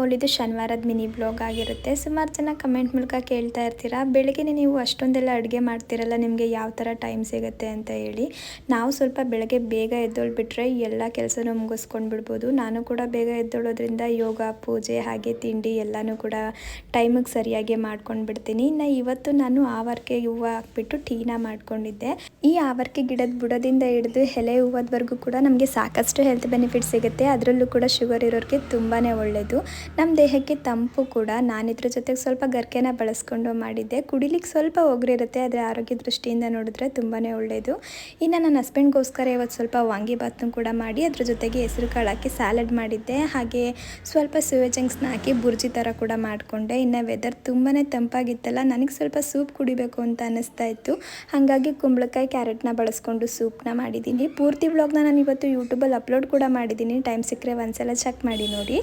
All ಇದು ಶನಿವಾರದ mini blog ಆಗಿರುತ್ತೆ. ಸುಮಾರು ಜನ ಕಮೆಂಟ್ ಮೂಲಕ ಕೇಳ್ತಾ ಇರ್ತೀರಾ, ಬೆಳಗ್ಗೆನೇ ನೀವು ಅಷ್ಟೊಂದೆಲ್ಲ ಅಡುಗೆ ಮಾಡ್ತಿರಲ್ಲ, ನಿಮಗೆ ಯಾವ ಥರ ಟೈಮ್ ಸಿಗುತ್ತೆ ಅಂತ ಹೇಳಿ. ನಾವು ಸ್ವಲ್ಪ ಬೆಳಗ್ಗೆ ಬೇಗ ಎದ್ದೊಳ್ಬಿಟ್ರೆ ಎಲ್ಲ ಕೆಲಸನೂ ಮುಗಿಸ್ಕೊಂಡು ಬಿಡ್ಬೋದು. ನಾನು ಕೂಡ ಬೇಗ ಎದ್ದೊಳ್ಳೋದ್ರಿಂದ ಯೋಗ, ಪೂಜೆ ಹಾಗೆ ತಿಂಡಿ ಎಲ್ಲನೂ ಕೂಡ ಟೈಮಿಗೆ ಸರಿಯಾಗಿ ಮಾಡ್ಕೊಂಡು ಬಿಡ್ತೀನಿ. ಇನ್ನು ಇವತ್ತು ನಾನು ಆವರ್ಕೆ ಹೂವು ಹಾಕ್ಬಿಟ್ಟು ಟೀನ ಮಾಡ್ಕೊಂಡಿದ್ದೆ. ಈ ಆವರ್ಕೆ ಗಿಡದ ಬುಡದಿಂದ ಹಿಡಿದು ಎಲೆ ಹೂವದವರೆಗೂ ಕೂಡ ನಮಗೆ ಸಾಕಷ್ಟು ಹೆಲ್ತ್ ಬೆನಿಫಿಟ್ ಸಿಗುತ್ತೆ. ಅದರಲ್ಲೂ ಕೂಡ ಶುಗರ್ ಇರೋರಿಗೆ ತುಂಬಾ ಒಳ್ಳೆಯದು, ನಮ್ಮ ದೇಹಕ್ಕೆ ತಂಪು ಕೂಡ. ನಾನಿದ್ರ ಜೊತೆಗೆ ಸ್ವಲ್ಪ ಗರ್ಕೆನ ಬಳಸ್ಕೊಂಡು ಮಾಡಿದ್ದೆ. ಕುಡಿಲಿಕ್ಕೆ ಸ್ವಲ್ಪ ಒಗರಿರುತ್ತೆ, ಆದರೆ ಆರೋಗ್ಯ ದೃಷ್ಟಿಯಿಂದ ನೋಡಿದ್ರೆ ತುಂಬಾ ಒಳ್ಳೆಯದು. ಇನ್ನು ನನ್ನ ಹಸ್ಬೆಂಡ್ಗೋಸ್ಕರ ಇವತ್ತು ಸ್ವಲ್ಪ ವಾಂಗಿಬಾತನ್ನು ಕೂಡ ಮಾಡಿ ಅದ್ರ ಜೊತೆಗೆ ಹೆಸರು ಕಾಳು ಹಾಕಿ ಸ್ಯಾಲಡ್ ಮಾಡಿದ್ದೆ. ಹಾಗೆ ಸ್ವಲ್ಪ ಸೋಯಾ ಚಂಕ್ಸ್ನ ಹಾಕಿ ಬುರ್ಜಿ ಥರ ಕೂಡ ಮಾಡಿಕೊಂಡೆ. ಇನ್ನು ವೆದರ್ ತುಂಬಾ ತಂಪಾಗಿತ್ತಲ್ಲ, ನನಗೆ ಸ್ವಲ್ಪ ಸೂಪ್ ಕುಡಿಬೇಕು ಅಂತ ಅನ್ನಿಸ್ತಾ ಇತ್ತು. ಹಾಗಾಗಿ ಕುಂಬಳಕಾಯಿ ಕ್ಯಾರೆಟ್ನ ಬಳಸ್ಕೊಂಡು ಸೂಪ್ನ ಮಾಡಿದ್ದೀನಿ. ಪೂರ್ತಿ ವ್ಲಾಗ್ನ ನಾನು ಇವತ್ತು ಯೂಟ್ಯೂಬಲ್ಲಿ ಅಪ್ಲೋಡ್ ಕೂಡ ಮಾಡಿದ್ದೀನಿ. ಟೈಮ್ ಸಿಕ್ಕರೆ ಒಂದ್ಸಲ ಚೆಕ್ ಮಾಡಿ ನೋಡಿ.